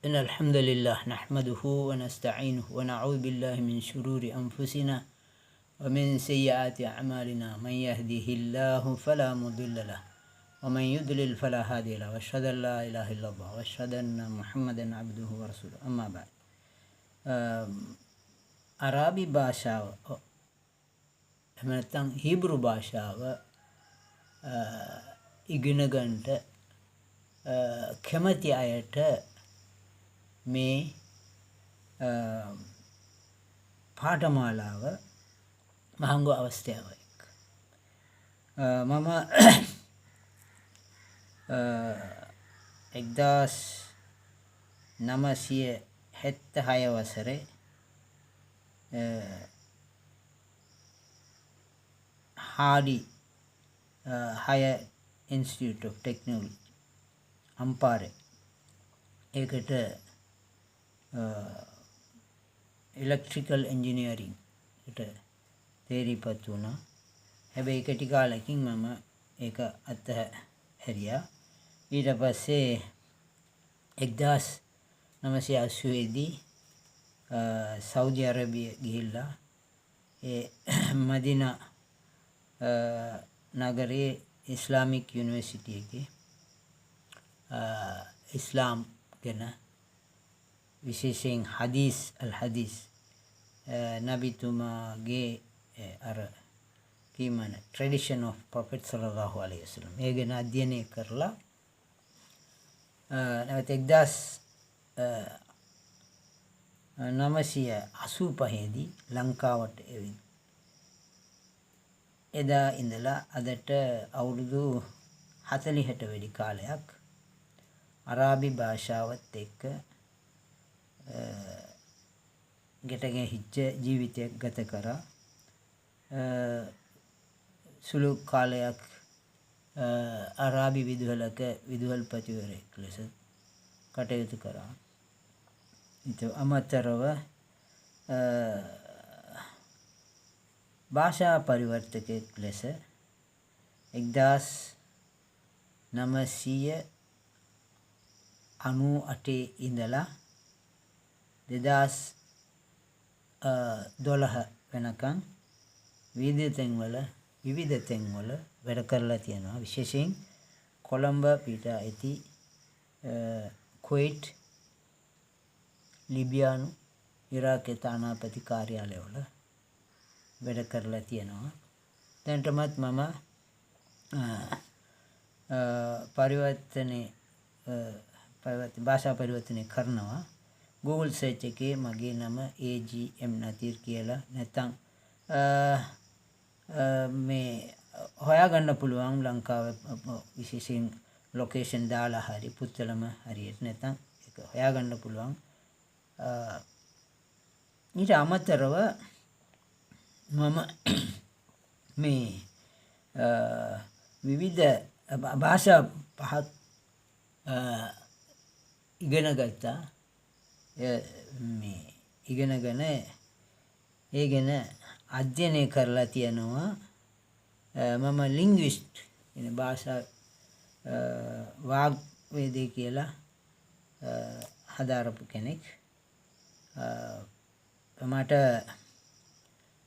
إن الحمد لله نحمده ونستعينه ونعوذ بالله من شرور أنفسنا ومن سيئات أعمالنا من يهده الله فلا مضل له ومن يضلل فلا هادي له وأشهد أن لا إله إلا الله وأشهد أن محمدا عبده ورسوله أما بعد අරාබි භාෂාව එහෙම නැත්නම් හීබ්‍රු භාෂාව ඉගෙන ගන්නට කැමති අයට මේ පාඨමාලාව මහඟු අවස්ථාවක්. මම 1976 වසරේ Hardy Higher Institute of Technology අම්පාරේ ඒකට ඉලෙක්ට්‍රිකල් එන්ජිනියරින් එකට තේරිපත් වුණා. හැබැයි ඒක ටික කාලෙකින් මම ඒක අත්හැරියා. ඊට පස්සේ 1980 දී සෞදි අරාබිය ගිහිල්ලා ඒ මදිනා නගරයේ ඉස්ලාමික් යුනිවර්සිටි එකේ ඉස්ලාම් ගැන විශේෂයෙන් හදීස් අල් හදීස් නබිතුමාගේ අර කීමන ට්‍රැඩිෂන් ඔෆ් ප්‍රොෆෙට් සල්ලල්ලාහු අලයිහි වසල්ලම් ඒ ගැන අධ්‍යයනය කරලා නැවත 1985 දී ලංකාවට එවිත් එදා ඉඳලා අදට අවුරුදු 40ට වැඩි කාලයක් අරාබි භාෂාවත් එක්ක ගැටගැහිච්ච ජීවිතයක් ගත කරා. සුළු කාලයක් අරාබි විදුහලක විදුහල්පතිවරයෙක් ලෙස කටයුතු කරා. ඊට අමතරව භාෂා පරිවර්තකයෙක් ලෙස 1998 ඉඳලා 2012 වෙනකන් විවිධ තැන්වල වැඩ කරලා තියෙනවා. විශේෂයෙන් කොළඹ පිට ඇති කුවේට්, ලිබියානු, ඉරාකේ තානාපති කාර්යාලයවල වැඩ කරලා තියෙනවා. දැනටමත් මම භාෂා පරිවර්තනය කරනවා. Google search එකේ මගේ නම AGM නතීර් කියලා නැත්නම් මේ හොයාගන්න පුළුවන් ලංකාවේ විශේෂයෙන් ලොකේෂන් දාලා හරි පුත්තලම හරියට නැත්නම් ඒක හොයාගන්න පුළුවන්. ඊට අමතරව මම මේ විවිධ භාෂා පහක් ඉගෙන ගත්තා. මේ ඉගෙනගෙන ඒ ගැන අධ්‍යයනය කරලා තියෙනවා. මම ලින්ග්විස්ට් කියන භාෂා වාග්වේදී කියලා හදාරපු කෙනෙක්. මට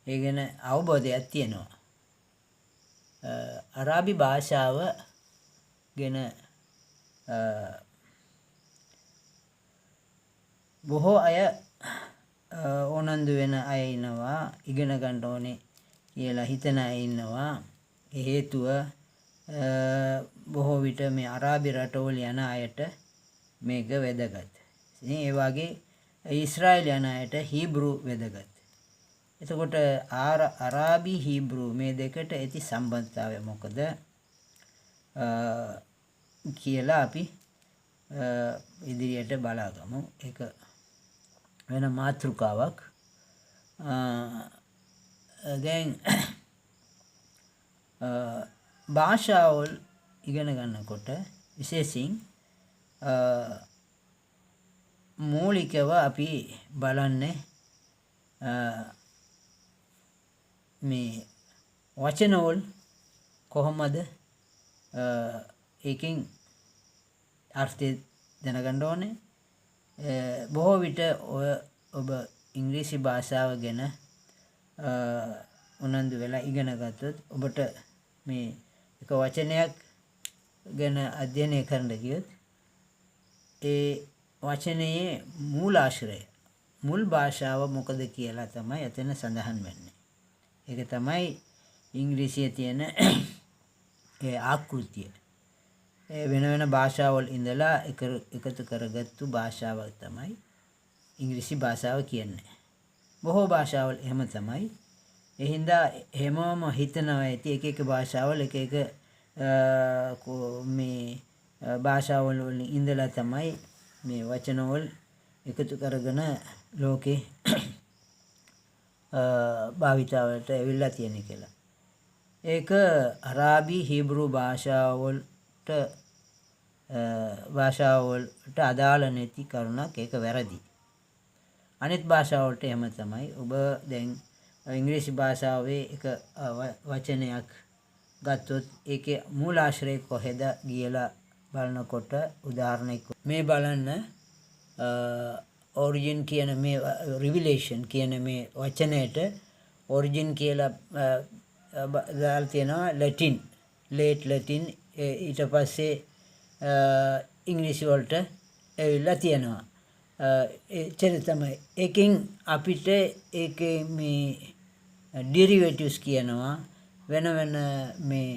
ඒ ගැන අවබෝධයක් තියෙනවා. අරාබි භාෂාව ගැන බොහෝ අය ඕනන්දු වෙන අය ඉන්නවා, ඉගෙන ගන්න ඕනේ කියලා හිතන අය ඉන්නවා. ඒ හේතුව බොහෝ විට මේ අරාබි රටවල යන අයට මේක වැදගත්. ඒ වගේ ඊශ්‍රායල් යන අයට හීබ්‍රු වැදගත්. එතකොට අරාබි හීබ්‍රු මේ දෙකට ඇති සම්බන්ධතාවය මොකද කියලා අපි ඉදිරියට බලාගමු. ඒක වෙන මාතෘකාවක්. දැන් භාෂාවල් ඉගෙන ගන්නකොට විශේෂයෙන් මූලිකව අපි බලන්නේ මේ වචනවල කොහොමද ඒකෙන් අර්ථය දැනගන්න ඕනේ. බොහෝ විට ඔබ ඉංග්‍රීසි භාෂාව ගැන උනන්දු වෙලා ඉගෙන ගත්තොත් ඔබට මේ එක වචනයක් ගැන අධ්‍යයනය කරන්න ගියොත් ඒ වචනයේ මූලාශ්‍රය මුල් භාෂාව මොකද කියලා තමයි එතන සඳහන් වෙන්නේ. ඒක තමයි ඉංග්‍රීසියේ තියෙන ඒ ආකෘතිය. ඒ වෙන වෙන භාෂාවල් ඉඳලා එකතු කරගත්තු භාෂාවක් තමයි ඉංග්‍රීසි භාෂාව කියන්නේ. බොහෝ භාෂාවල් එහෙම තමයි. ඒ හින්දා හැමෝම හිතනවා ඇති එක එක භාෂාවල් එක එක මේ භාෂාවල් වලින් ඉඳලා තමයි මේ වචනවල එකතු කරගෙන ලෝකේ භාවිතාවට ඇවිල්ලා තියෙන කියලා. ඒක අරාබි හීබ්‍රු භාෂාවලට අදාළ නැති කරුණක්. ඒක වැරදි. අනිත් භාෂාවලට එහෙම තමයි. ඔබ දැන් ඉංග්‍රීසි භාෂාවේ එක වචනයක් ගත්තොත් ඒකේ මූලාශ්‍රය කොහෙද කියලා බලනකොට උදාහරණයක් මේ බලන්න ඔරිජින් කියන මේ රිවිලේෂන් කියන මේ වචනයට ඔරිජින් කියලා දාලා තියෙනවා ලැටින් ලේට් ලැටින් ඊට පස්සේ ඉංග්‍රීසි වලට ඇවිල්ලා තියෙනවා. එච්චර තමයි. ඒකෙන් අපිට ඒකේ මේ ඩෙරිවේටිව්ස් කියනවා වෙන වෙන මේ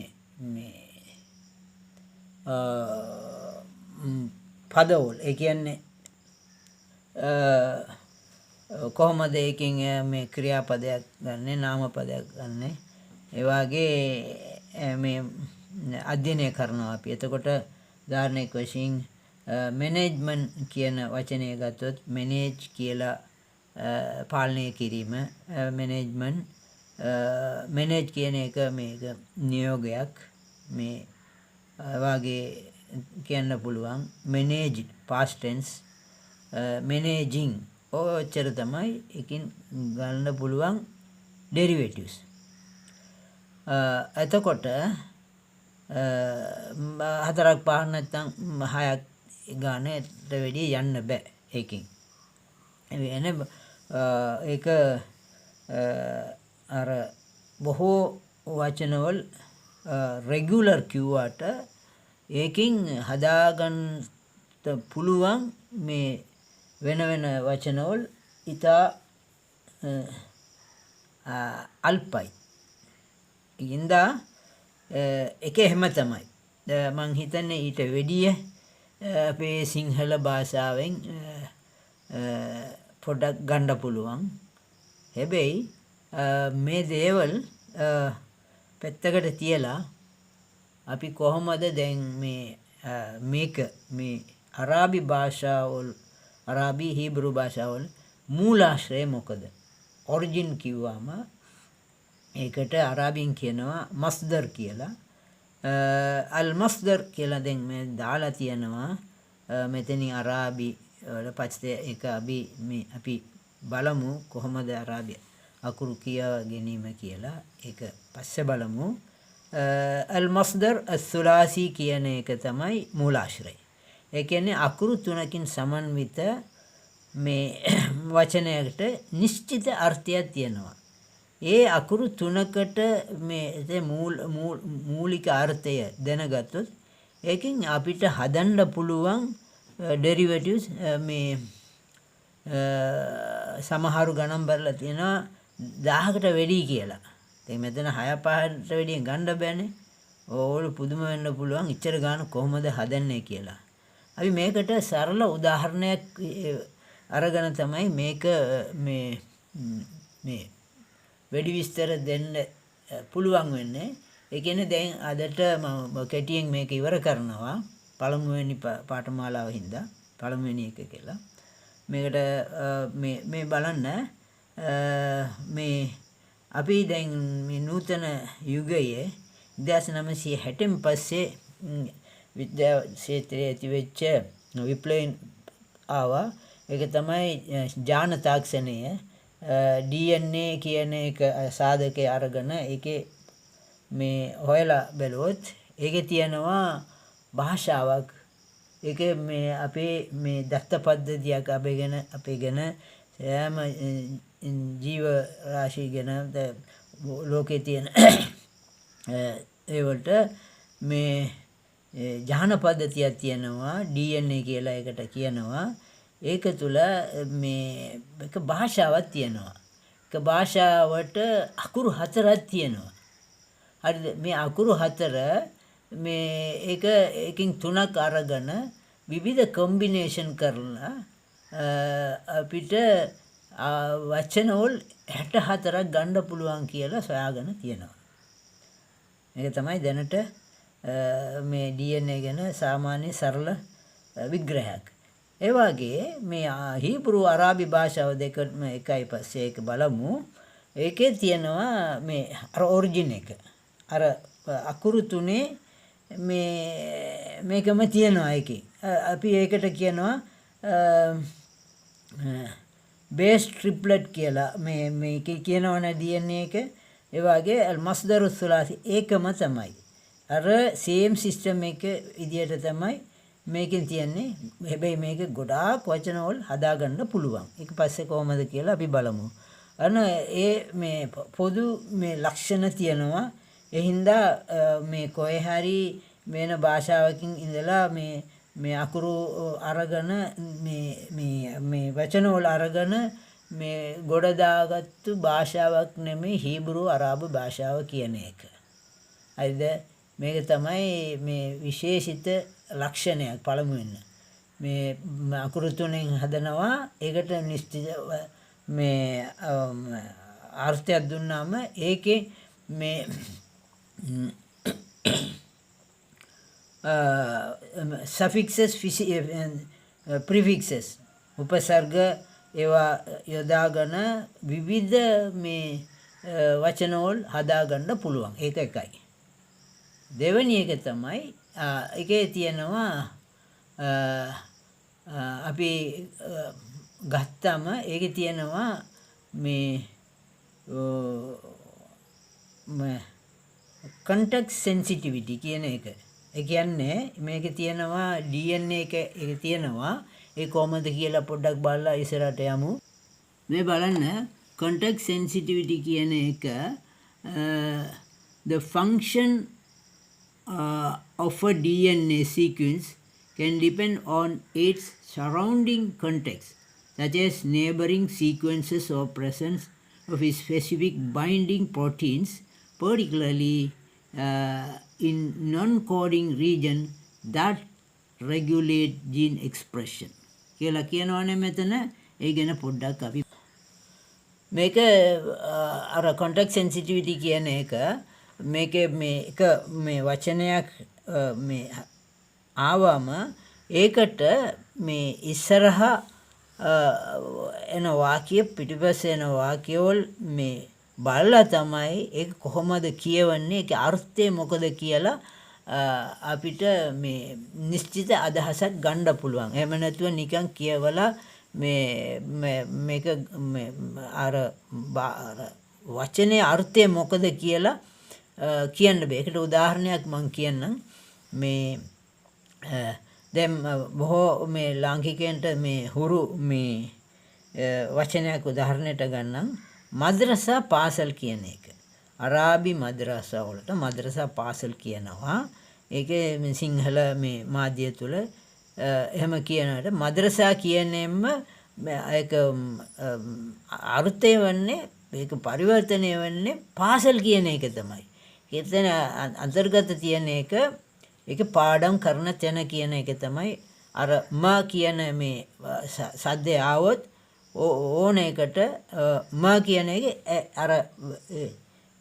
පදවල. ඒ කියන්නේ කොහොමද ඒකෙන් මේ ක්‍රියාපදයක් ගන්නෙ නාමපදයක් ගන්නෙ ඒ වගේ මේ අධ්‍යයනය කරනවා අපි. එතකොට උදාහරණයක් වශයෙන් මැනේජ්මන්ට් කියන වචනය ගත්තොත් මැනේජ් කියලා පාලනය කිරීම මැනේජ්මන්ට් මැනේජ් කියන එක මේක නියෝගයක් මේ වගේ කියන්න පුළුවන්. මැනේජ් past tense managing ඔච්චර තමයි එකකින් ගන්න පුළුවන් derivatives. එතකොට හතරක් පහක් නැත්නම් හයක් ගානට වැඩි යන්න බෑ ඒකෙන්. ඒක අර බොහෝ වචනවල රෙගුලර් කිව්වට ඒකෙන් හදාගන්න පුළුවන් මේ වෙන වෙන වචනවල ඉතා අල්පයි. ඉඳා එක එහෙම තමයි. මං හිතන්නේ ඊට වැඩිය අපේ සිංහල භාෂාවෙන් පොඩ්ඩක් ගන්න පුළුවන්. හැබැයි මේ දේවල් පැත්තකට තියලා අපි කොහොමද දැන් මේක මේ අරාබි භාෂාවල් අරාබි හීබ්‍රු භාෂාවල් මූලාශ්‍රය මොකද? ඔරිජින් කිව්වම ඒකට අරාබියෙන් කියනවා මස්දර් කියලා. අල් මස්දර් කියලා දැන් මේ දාලා තියෙනවා මෙතනින් අරාබි වල පස්සේ ඒක අපි බලමු කොහොමද අරාබි අකුරු කියා ගැනීම කියලා. ඒක පස්සේ බලමු. අල් මස්දර් අස්-සුලාසි කියන එක තමයි මූලාශ්‍රය. ඒ කියන්නේ අකුරු තුනකින් සමන්විත මේ වචනයකට නිශ්චිත අර්ථයක් තියෙනවා. ඒ අකුරු තුනකට මේ මූලික අර්ථය දැනගත්තොත් ඒකෙන් අපිට හදන්න පුළුවන් ඩෙරිවේටිව්ස් මේ සමහරු ගණන් බලලා තියෙනවා 1000කට වැඩි කියලා. දැන් මෙතන 6-5ට වැඩිය ගන්න බෑනේ. ඕගොල්ලෝ පුදුම වෙන්න පුළුවන් ඉච්චර ගන්න කොහොමද හදන්නේ කියලා. අපි මේකට සරල උදාහරණයක් අරගෙන තමයි මේක මේ වැඩි විස්තර දෙන්න පුළුවන් වෙන්නේ. ඒ කියන්නේ දැන් අදට මම කැටියෙන් මේක ඉවර කරනවා. පළමුවෙනි පාඨමාලාව හින්දා පළමුවෙනි එක කියලා. මේකට මේ බලන්න මේ අපි දැන් මේ නූතන යුගයේ 1960න් පස්සේ විද්‍යා ක්ෂේත්‍රයේ ඇතිවෙච්ච විප්ලවයෙන් ආවා. ඒක තමයි ජාන තාක්ෂණය. DNA කියන එක සාධකය අරගෙන ඒකේ මේ හොයලා බැලුවොත් ඒකේ තියෙනවා භාෂාවක්. ඒක මේ අපේ මේ දත්ත පද්ධතියක් අපේ ගැන සෑම ජීව රාශිය ගැන ලෝකේ තියෙන ඒවලට මේ ජහන පද්ධතියක් තියෙනවා DNA කියලා එකට කියනවා. ඒක තුල මේ එක භාෂාවක් තියෙනවා. එක භාෂාවට අකුරු 4ක් තියෙනවා. හරිද? මේ අකුරු 4 මේ එකකින් 3ක් අරගෙන විවිධ කොම්බිනේෂන් කරලා අපිට වචන වල 64ක් ගන්න පුළුවන් කියලා සොයාගෙන තියෙනවා. මේක තමයි දැනට මේ DNA ගැන සාමාන්‍ය සරල විග්‍රහයක්. ඒ වගේ මේ හීබ්‍රු අරාබි භාෂාව දෙකම එකයි පස්සේ ඒක බලමු. ඒකේ තියෙනවා මේ අර ඔරිජින් එක. අර අකුරු තුනේ මේකම තියෙනවා එකේ. අපි ඒකට කියනවා බේස් ට්‍රිප්ලට් කියලා. මේකේ කියනවනේ DNA එක. ඒ වගේ අල් මස්දරු සුලාසි ඒකම තමයි. අර සේම් සිස්ටම් එක විදියට තමයි මේකෙන් තියන්නේ. හැබැයි මේක ගොඩාක් වචන වල හදාගන්න පුළුවන්. ඒක පස්සේ කොහොමද කියලා අපි බලමු. මේ පොදු මේ ලක්ෂණ තියෙනවා. ඒ හින්දා මේ කොහේ හරි වෙන භාෂාවකින් ඉඳලා මේ අකුරු අරගෙන මේ වචන වල අරගෙන මේ ගොඩ දාගත්තු භාෂාවක් නෙමෙයි හීබ්‍රු අරාබු භාෂාව කියන එක. හරිද? මේක තමයි මේ විශේෂිත ලක්ෂණයක් පළමුවෙන්. මේ අකුරු තුනෙන් හදනවා. ඒකට නිශ්චිත මේ අර්ථයක් දුන්නාම ඒකේ මේ suffixes prefixes උපසර්ග ඒවා යොදාගෙන විවිධ මේ වචන වල හදාගන්න පුළුවන්. ඒක එකයි. දෙවෙනි එක තමයි ඒකේ තියෙනවා අපි ගත්තම ඒකේ තියෙනවා මේ context sensitivity කියන එක. ඒ කියන්නේ මේකේ තියෙනවා DNA එක තියෙනවා. ඒ කොහොමද කියලා පොඩ්ඩක් බලලා ඉස්සරහට යමු. මේ බලන්න context sensitivity කියන එක the function of a DNA sequence can depend on its surrounding context, such as neighboring sequences or presence of specific binding proteins, particularly in non-coding region that regulate gene expression. කියලා කියනවනේ මෙතන. ඒ ගැන පොඩ්ඩක් අපි මේක අර context sensitivity කියන එක මේකේ මේ වචනයක් මේ ආවම ඒකට මේ ඉස්සරහා එන වාක්‍ය පිටිපස්ස එන වාක්‍යවල මේ බලලා තමයි ඒක කොහොමද කියවන්නේ, ඒක අර්ථය මොකද කියලා අපිට මේ නිශ්චිත අදහසක් ගන්න පුළුවන්. එහෙම නැතුව නිකන් කියවලා මේක අර වචනේ අර්ථය මොකද කියලා කියන්න බෑ. ඒකට උදාහරණයක් මම කියන්නම්. මේ දැන් බොහෝ මේ ලාංකිකයන්ට මේ හුරු මේ වචනයක් උදාහරණයට ගන්නම්. මද්රසා පාසල් කියන එක. අරාබි මද්රසා වලට මද්රසා පාසල් කියනවා. ඒකේ සිංහල මේ මාධ්‍ය තුල එහෙම කියනකට මද්රසා කියනෙම ඒක අර්ථය වන්නේ ඒක පරිවර්තනය වෙන්නේ පාසල් කියන එක තමයි. එතන අන්තර්ගත තියෙන එක ඒක පාඩම් කරන තැන කියන එක තමයි. අර මා කියන මේ සද්දය ආවොත් ඕන එකට මා කියන එක අර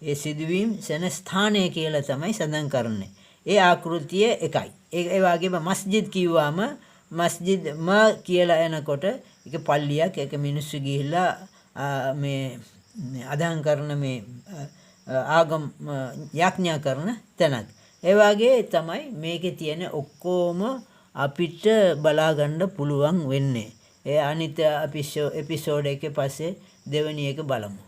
ඒ සිදුවීම් සෙන ස්ථානය කියලා තමයි සඳහන් කරන්නේ. ඒ ආකෘතිය එකයි. ඒ වගේම මස්ජිද් කිව්වම මස්ජිද් මා කියලා එනකොට ඒක පල්ලියක්, ඒක මිනිස්සු ගිහිල්ලා මේ අදහන් කරන මේ ආගම් යාඥා කරන තැනක්. ඒ වගේ තමයි මේකේ තියෙන ඔක්කොම අපිට බලා ගන්න පුළුවන් වෙන්නේ. ඒ අනිත් එපිසෝඩ් එකේ පස්සේ දෙවෙනි එක බලමු.